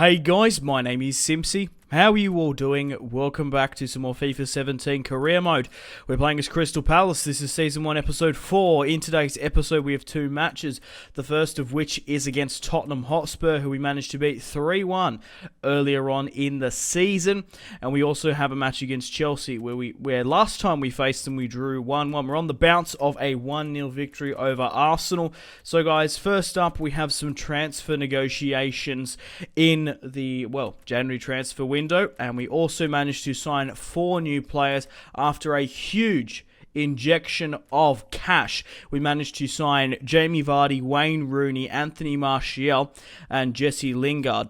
Hey guys, my name is Simpzy. How are you all doing? Welcome back to some more FIFA 17 career mode. We're playing as Crystal Palace. This is Season 1, Episode 4. In today's episode, we have two matches. The first of which is against Tottenham Hotspur, who we managed to beat 3-1 earlier on in the season. And we also have a match against Chelsea, where last time we faced them, we drew 1-1. We're on the bounce of a 1-0 victory over Arsenal. So guys, first up, we have some transfer negotiations in the, January transfer window. And we also managed to sign 4 new players after a huge injection of cash. We managed to sign Jamie Vardy, Wayne Rooney, Anthony Martial, and Jesse Lingard.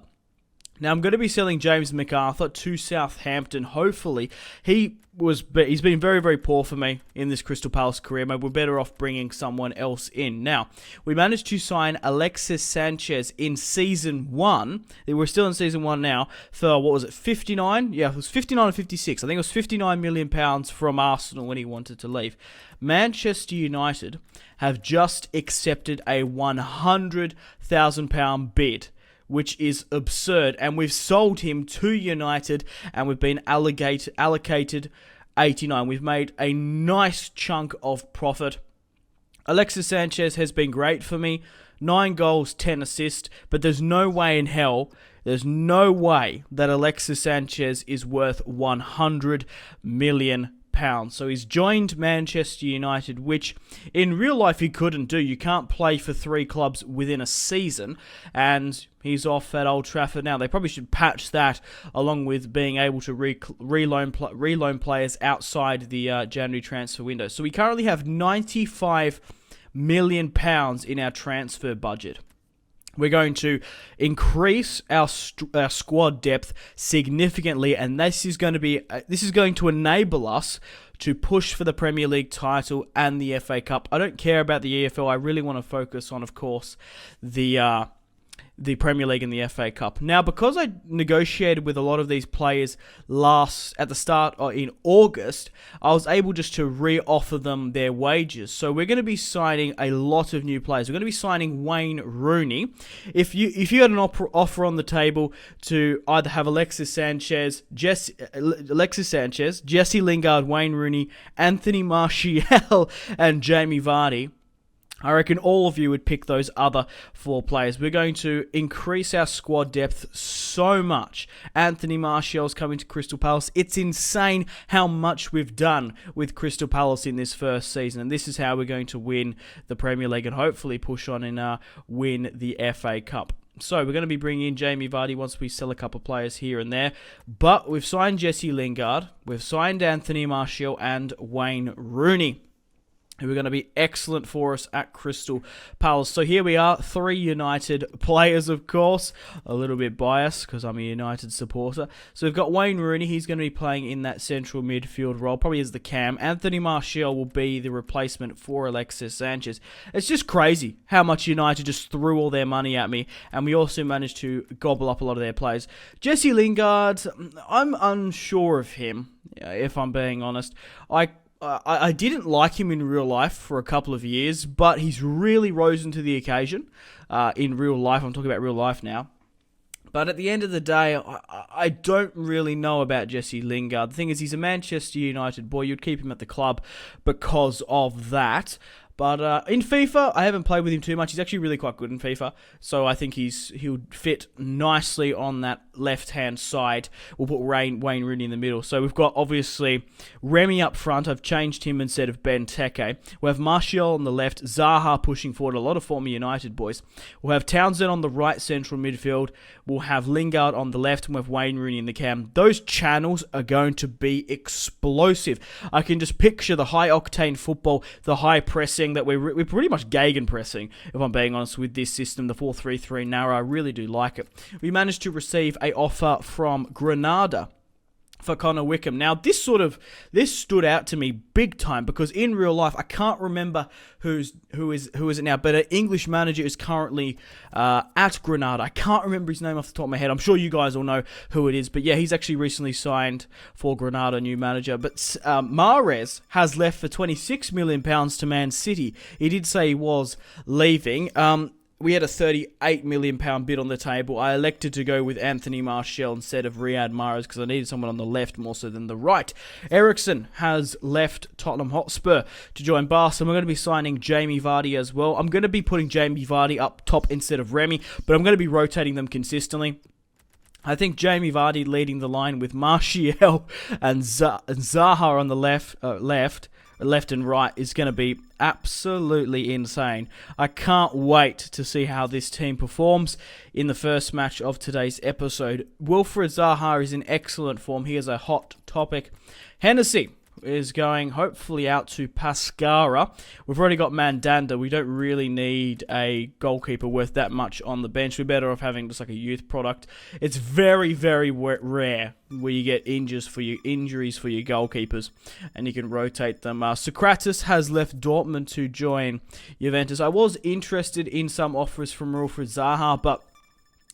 Now, I'm going to be selling James MacArthur to Southampton. Hopefully, he's been very, very poor for me in this Crystal Palace career. Maybe we're better off bringing someone else in. Now, we managed to sign Alexis Sanchez in Season 1. We're still in Season 1 now for, 59? Yeah, it was 59 or 56. I think it was £59 million from Arsenal when he wanted to leave. Manchester United have just accepted a £100,000 bid, which is absurd, and we've sold him to United, and we've been allocated 89. We've made a nice chunk of profit. Alexis Sanchez has been great for me, 9 goals, 10 assists, but there's no way in hell, there's no way that Alexis Sanchez is worth £100 million. So he's joined Manchester United, which in real life he couldn't do. You can't play for 3 clubs within a season, and he's off at Old Trafford now. They probably should patch that, along with being able to reloan players outside the January transfer window. So we currently have £95 million in our transfer budget. We're going to increase our squad depth significantly, and this is going to enable us to push for the Premier League title and the FA Cup. I don't care about the EFL. I really want to focus on, of course, the Premier League and the FA Cup. Now, because I negotiated with a lot of these players at the start or in August, I was able just to re-offer them their wages. So we're going to be signing a lot of new players. We're going to be signing Wayne Rooney. If you had an offer on the table to either have Alexis Sanchez, Jesse Lingard, Wayne Rooney, Anthony Martial, and Jamie Vardy, I reckon all of you would pick those other 4 players. We're going to increase our squad depth so much. Anthony Martial's coming to Crystal Palace. It's insane how much we've done with Crystal Palace in this first season. And this is how we're going to win the Premier League and hopefully push on and win the FA Cup. So we're going to be bringing in Jamie Vardy once we sell a couple of players here and there. But we've signed Jesse Lingard. We've signed Anthony Martial and Wayne Rooney, who are going to be excellent for us at Crystal Palace. So here we are, 3 United players, of course. A little bit biased because I'm a United supporter. So we've got Wayne Rooney. He's going to be playing in that central midfield role, probably as the cam. Anthony Martial will be the replacement for Alexis Sanchez. It's just crazy how much United just threw all their money at me, and we also managed to gobble up a lot of their players. Jesse Lingard, I'm unsure of him, if I'm being honest. I didn't like him in real life for a couple of years, but he's really risen to the occasion in real life. I'm talking about real life now. But at the end of the day, I don't really know about Jesse Lingard. The thing is, he's a Manchester United boy. You'd keep him at the club because of that. But in FIFA, I haven't played with him too much. He's actually really quite good in FIFA. So I think he'll fit nicely on that left-hand side. We'll put Wayne Rooney in the middle. So we've got, obviously, Remy up front. I've changed him instead of Benteke. We have Martial on the left. Zaha pushing forward. A lot of former United boys. We'll have Townsend on the right central midfield. We'll have Lingard on the left. And we'll have Wayne Rooney in the cam. Those channels are going to be explosive. I can just picture the high-octane football, the high pressing, that we're pretty much gegenpressing, if I'm being honest, with this system, the 4-3-3 narrow. I really do like it. We managed to receive an offer from Granada for Connor Wickham. Now, this stood out to me big time because in real life, I can't remember who is it now, but an English manager is currently at Granada. I can't remember his name off the top of my head. I'm sure you guys all know who it is, but yeah, he's actually recently signed for Granada, new manager. But Mahrez has left for £26 million to Man City. He did say he was leaving. we had a £38 million bid on the table. I elected to go with Anthony Martial instead of Riyad Mahrez because I needed someone on the left more so than the right. Eriksen has left Tottenham Hotspur to join Barca. We're going to be signing Jamie Vardy as well. I'm going to be putting Jamie Vardy up top instead of Remy, but I'm going to be rotating them consistently. I think Jamie Vardy leading the line with Martial and Zaha on the left and right is going to be absolutely insane. I can't wait to see how this team performs in the first match of today's episode. Wilfried Zaha is in excellent form. He is a hot topic. Hennessy is going hopefully out to Pascara. We've already got Mandanda. We don't really need a goalkeeper worth that much on the bench. We're better off having just like a youth product. It's very, very rare where you get injuries for your goalkeepers and you can rotate them. Socrates has left Dortmund to join Juventus. I was interested in some offers from Wilfried Zaha, but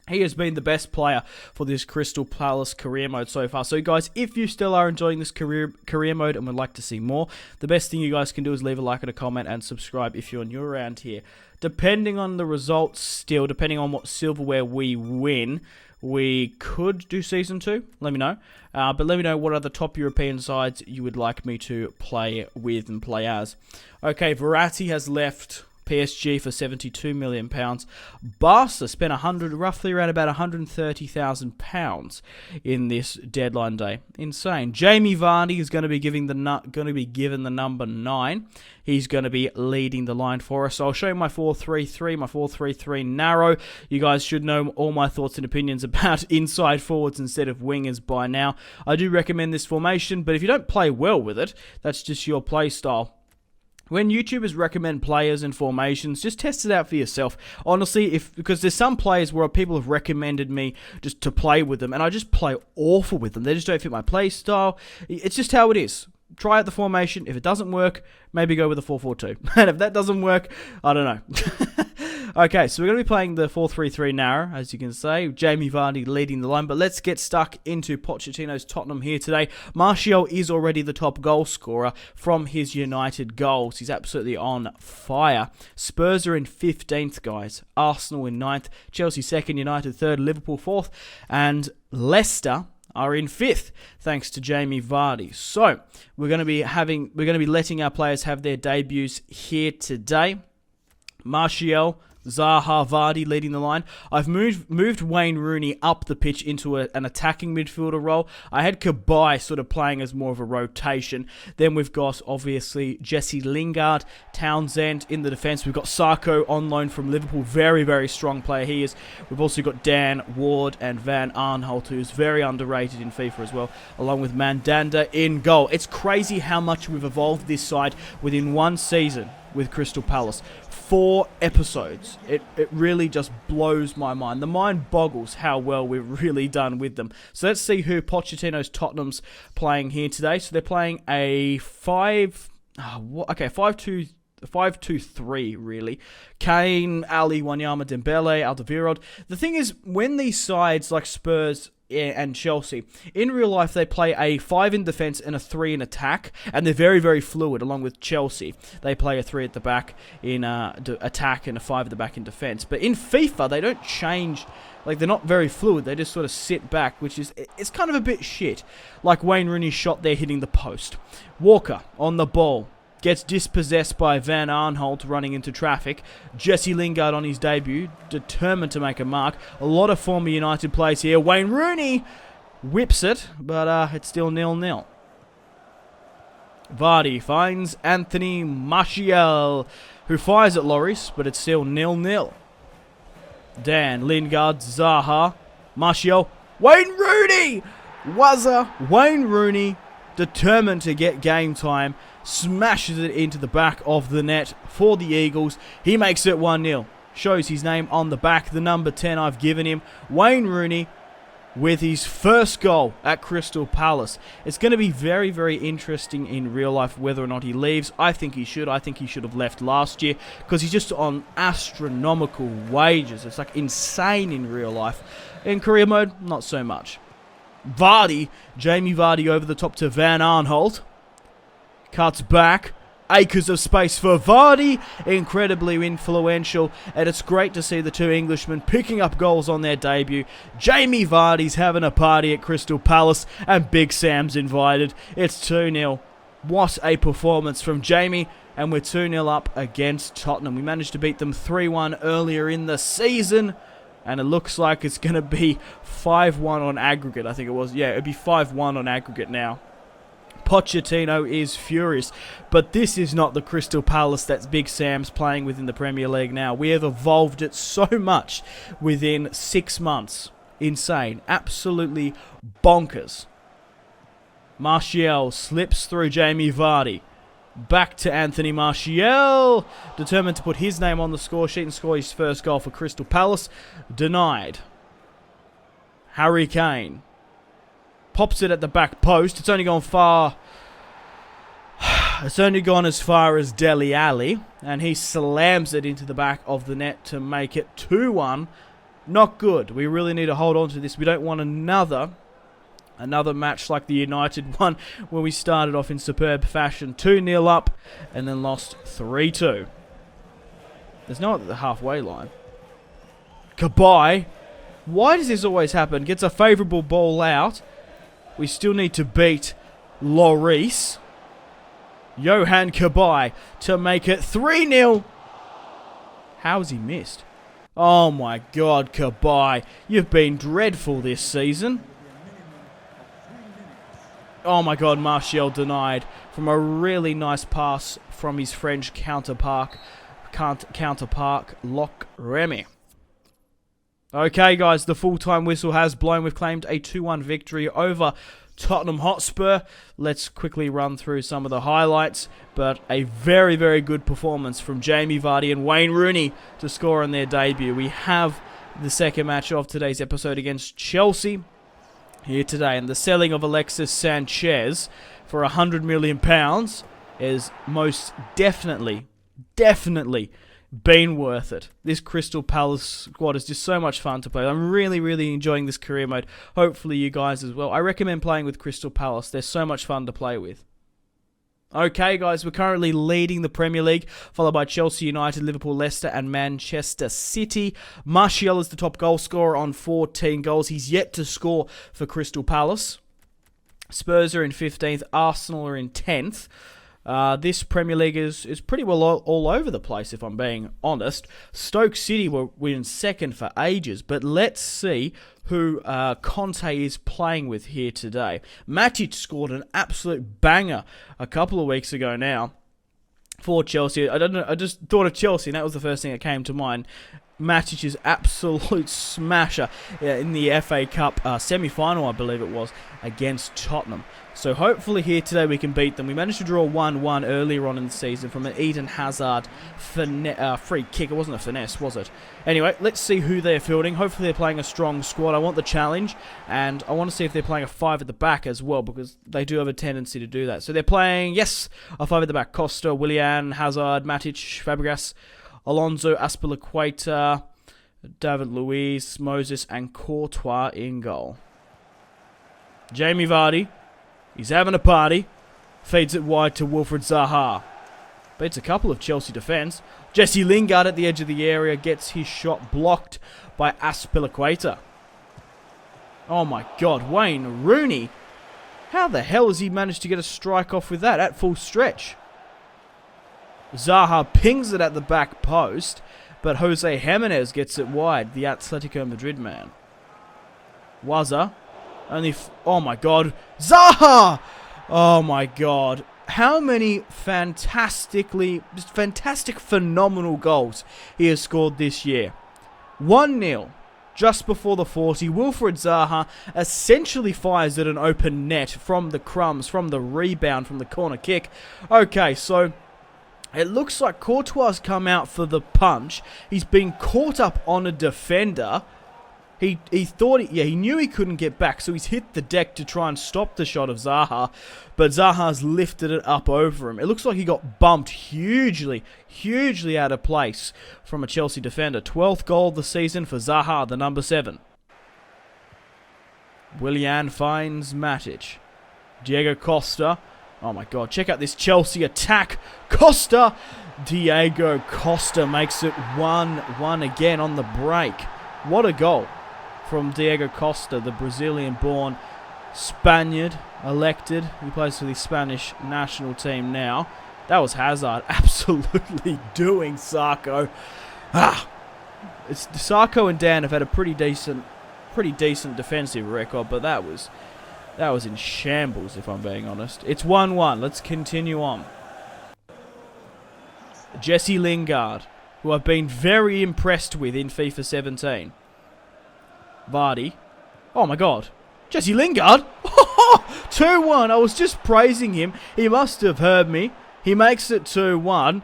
he has been the best player for this Crystal Palace career mode so far. So guys, if you still are enjoying this career mode and would like to see more, the best thing you guys can do is leave a like and a comment and subscribe if you're new around here. Depending on the results depending on what silverware we win, we could do Season 2. Let me know. But let me know what other top European sides you would like me to play with and play as. Okay, Verratti has left PSG for £72 million. Barca spent roughly around about £130,000 in this deadline day. Insane. Jamie Vardy is going to be given the number 9. He's going to be leading the line for us. So I'll show you my 4-3-3, my 4-3-3 narrow. You guys should know all my thoughts and opinions about inside forwards instead of wingers by now. I do recommend this formation, but if you don't play well with it, that's just your play style. When YouTubers recommend players and formations, just test it out for yourself. Honestly, because there's some players where people have recommended me just to play with them, and I just play awful with them. They just don't fit my play style. It's just how it is. Try out the formation. If it doesn't work, maybe go with a 4-4-2. And if that doesn't work, I don't know. Okay, so we're going to be playing the 4-3-3 narrow, as you can say. Jamie Vardy leading the line, but let's get stuck into Pochettino's Tottenham here today. Martial is already the top goal scorer from his United goals. He's absolutely on fire. Spurs are in 15th, guys. Arsenal in 9th. Chelsea 2nd, United 3rd, Liverpool 4th, and Leicester are in 5th, thanks to Jamie Vardy. So we're going to be letting our players have their debuts here today. Martial, Zaha, Vardy leading the line. I've moved Wayne Rooney up the pitch into an attacking midfielder role. I had Cabaye sort of playing as more of a rotation. Then we've got, obviously, Jesse Lingard, Townsend in the defence. We've got Sarko on loan from Liverpool. Very, very strong player he is. We've also got Dan Ward and Van Aanholt, who's very underrated in FIFA as well, along with Mandanda in goal. It's crazy how much we've evolved this side within one season with Crystal Palace. 4 episodes. It really just blows my mind. The mind boggles how well we've really done with them. So let's see who Pochettino's Tottenham's playing here today. So they're playing a 5-2-3 really. Kane, Ali, Wanyama, Dembele, Alderweireld. The thing is, when these sides like Spurs and Chelsea, in real life they play a 5 in defence and a 3 in attack, and they're very, very fluid. Along with Chelsea, they play a 3 at the back in attack and a 5 at the back in defence. But in FIFA, they don't change. Like, they're not very fluid. They just sort of sit back, it's kind of a bit shit. Like Wayne Rooney's shot there hitting the post. Walker on the ball. Gets dispossessed by Van Aanholt running into traffic. Jesse Lingard on his debut, determined to make a mark. A lot of former United players here. Wayne Rooney whips it, but it's still 0-0. Vardy finds Anthony Martial, who fires at Lloris, but it's still 0-0. Dan, Lingard, Zaha, Martial, Wayne Rooney! Wayne Rooney, determined to get game time, smashes it into the back of the net for the Eagles. He makes it 1-0. Shows his name on the back, the number 10 I've given him. Wayne Rooney with his first goal at Crystal Palace. It's going to be very, very interesting in real life whether or not he leaves. I think he should. I think he should have left last year because he's just on astronomical wages. It's like insane in real life. In career mode, not so much. Vardy, Jamie Vardy over the top to Van Aanholt. Cuts back. acres of space for Vardy, incredibly influential, and it's great to see the two Englishmen picking up goals on their debut. Jamie Vardy's having a party at Crystal Palace, and Big Sam's invited. It's 2-0. What a performance from Jamie, and we're 2-0 up against Tottenham. We managed to beat them 3-1 earlier in the season, and it looks like it's going to be 5-1 on aggregate, I think it was. Yeah, it'd be 5-1 on aggregate now. Pochettino is furious, but this is not the Crystal Palace that Big Sam's playing with in the Premier League now. We have evolved it so much within 6 months. Insane. Absolutely bonkers. Martial slips through Jamie Vardy. Back to Anthony Martial, determined to put his name on the score sheet and score his first goal for Crystal Palace. Denied. Harry Kane pops it at the back post. It's only gone far. It's only gone as far as Dele Alli, and he slams it into the back of the net to make it 2-1. Not good. We really need to hold on to this. We don't want another match like the United one where we started off in superb fashion. 2-0 up and then lost 3-2. There's no one at the halfway line. Kabay. Why does this always happen? Gets a favourable ball out. We still need to beat Lloris. Johan Kabay to make it 3-0. How has he missed? Oh my God, Kabay. You've been dreadful this season. Oh my God, Martial denied from a really nice pass from his French counterpart, Lock Remy. Okay, guys, the full-time whistle has blown. We've claimed a 2-1 victory over Tottenham Hotspur. Let's quickly run through some of the highlights, but a very, very good performance from Jamie Vardy and Wayne Rooney to score on their debut. We have the second match of today's episode against Chelsea here today, and the selling of Alexis Sanchez for £100 million is most definitely been worth it. This Crystal Palace squad is just so much fun to play. I'm really, really enjoying this career mode. Hopefully you guys as well. I recommend playing with Crystal Palace. They're so much fun to play with. Okay, guys, we're currently leading the Premier League, followed by Chelsea, United, Liverpool, Leicester, and Manchester City. Martial is the top goal scorer on 14 goals. He's yet to score for Crystal Palace. Spurs are in 15th. Arsenal are in 10th. This Premier League is pretty well all over the place, if I'm being honest. Stoke City were in second for ages, but let's see who Conte is playing with here today. Matic scored an absolute banger a couple of weeks ago now for Chelsea. I don't know. I just thought of Chelsea, and that was the first thing that came to mind. Matic's absolute smasher in the FA Cup semi-final, I believe it was, against Tottenham. So hopefully here today we can beat them. We managed to draw 1-1 earlier on in the season from an Eden Hazard free kick. It wasn't a finesse, was it? Anyway, let's see who they're fielding. Hopefully they're playing a strong squad. I want the challenge, and I want to see if they're playing a 5 at the back as well, because they do have a tendency to do that. So they're playing, yes, a 5 at the back. Costa, Willian, Hazard, Matic, Fabregas, Alonso, Azpilicueta, David Luiz, Moses, and Courtois in goal. Jamie Vardy. He's having a party. Feeds it wide to Wilfried Zaha. Beats a couple of Chelsea defence. Jesse Lingard at the edge of the area gets his shot blocked by Azpilicueta. Oh my God, Wayne Rooney. How the hell has he managed to get a strike off with that at full stretch? Zaha pings it at the back post, but Jose Jimenez gets it wide, the Atletico Madrid man. Waza. Oh my God. Zaha! Oh my God. How many fantastic, phenomenal goals he has scored this year. 1-0. Just before the 40, Wilfried Zaha essentially fires at an open net from the crumbs, from the rebound, from the corner kick. Okay, so it looks like Courtois has come out for the punch. He's been caught up on a defender. He thought, he knew he couldn't get back, so he's hit the deck to try and stop the shot of Zaha, but Zaha's lifted it up over him. It looks like he got bumped hugely out of place from a Chelsea defender. 12th goal of the season for Zaha, the number 7. Willian finds Matic. Diego Costa Oh my god, check out this Chelsea attack. Costa! Diego Costa makes it 1-1 again on the break. What a goal from Diego Costa, the Brazilian-born Spaniard, elected. He plays for the Spanish national team now. That was Hazard absolutely doing Sarko. Sarko and Dan have had a pretty decent defensive record, but that was in shambles, if I'm being honest. It's 1-1. Let's continue on. Jesse Lingard, who I've been very impressed with in FIFA 17. Vardy. Oh my god. Jesse Lingard? 2-1. I was just praising him. He must have heard me. He makes it 2-1.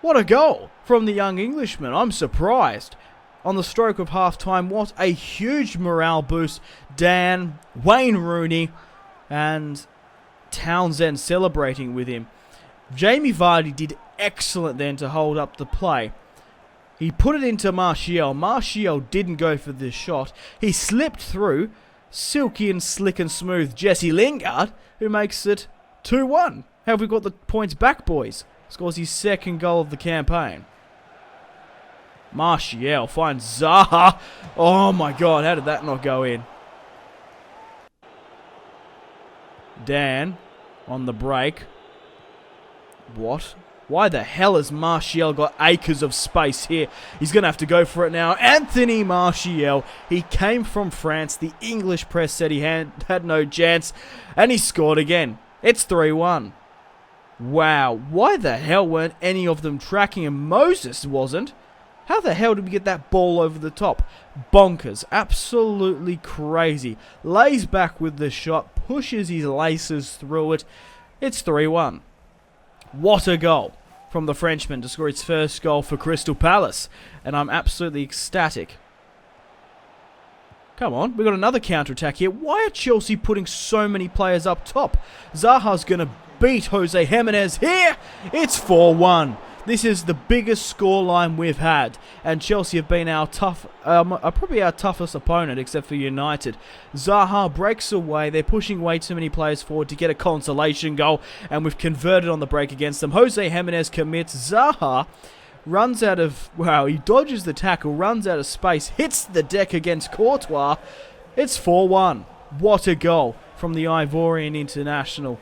What a goal from the young Englishman. I'm surprised. On the stroke of half-time, what a huge morale boost. Dan, Wayne Rooney, and Townsend celebrating with him. Jamie Vardy did excellent then to hold up the play. He put it into Martial. Martial didn't go for this shot. He slipped through. Silky and slick and smooth Jesse Lingard, who makes it 2-1. How have we got the points back, boys? Scores his second goal of the campaign. Martial finds Zaha. Oh my god, how did that not go in? Dan on the break. What? Why the hell has Martial got acres of space here? He's going to have to go for it now. Anthony Martial. He came from France. The English press said he had no chance. And he scored again. It's 3-1. Wow. Why the hell weren't any of them tracking him? Moses wasn't. How the hell did we get that ball over the top? Bonkers. Absolutely crazy. Lays back with the shot. Pushes his laces through it. It's 3-1. What a goal from the Frenchman to score his first goal for Crystal Palace. And I'm absolutely ecstatic. Come on, we got another counter-attack here. Why are Chelsea putting so many players up top? Zaha's going to beat Jose Jimenez here. It's 4-1. This is the biggest scoreline we've had, and Chelsea have been our probably our toughest opponent, except for United. Zaha breaks away. They're pushing way too many players forward to get a consolation goal, and we've converted on the break against them. Jose Jimenez commits. Zaha runs out of... Wow, he dodges the tackle, runs out of space, hits the deck against Courtois. It's 4-1. What a goal from the Ivorian international.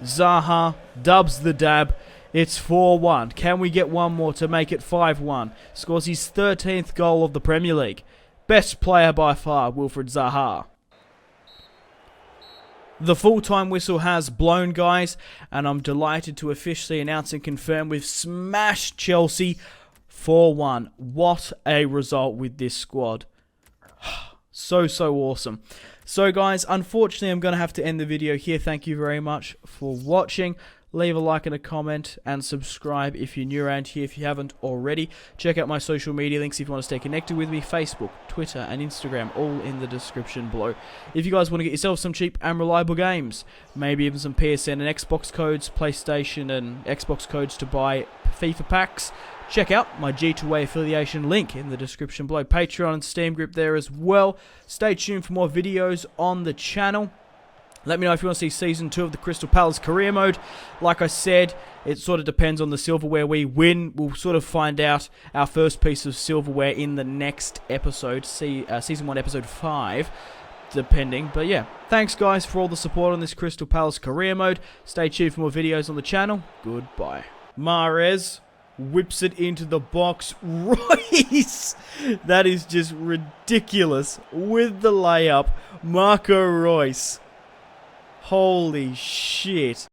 Zaha dubs the dab. It's 4-1. Can we get one more to make it 5-1? Scores his 13th goal of the Premier League. Best player by far, Wilfried Zaha. The full-time whistle has blown, guys, and I'm delighted to officially announce and confirm we've smashed Chelsea 4-1. What a result with this squad. So awesome. So, guys, unfortunately, I'm going to have to end the video here. Thank you very much for watching. Leave a like and a comment, and subscribe if you're new around here if you haven't already. Check out my social media links if you want to stay connected with me. Facebook, Twitter, and Instagram, all in the description below. If you guys want to get yourself some cheap and reliable games, maybe even some PSN and Xbox codes, PlayStation and Xbox codes to buy FIFA packs, check out my G2A affiliation link in the description below. Patreon and Steam group there as well. Stay tuned for more videos on the channel. Let me know if you want to see Season 2 of the Crystal Palace Career Mode. Like I said, it sort of depends on the silverware we win. We'll sort of find out our first piece of silverware in the next episode, Season 1, Episode 5, depending. But yeah, thanks guys for all the support on this Crystal Palace Career Mode. Stay tuned for more videos on the channel. Goodbye. Mahrez whips it into the box. Royce! That is just ridiculous. With the layup, Marco Royce. Holy shit.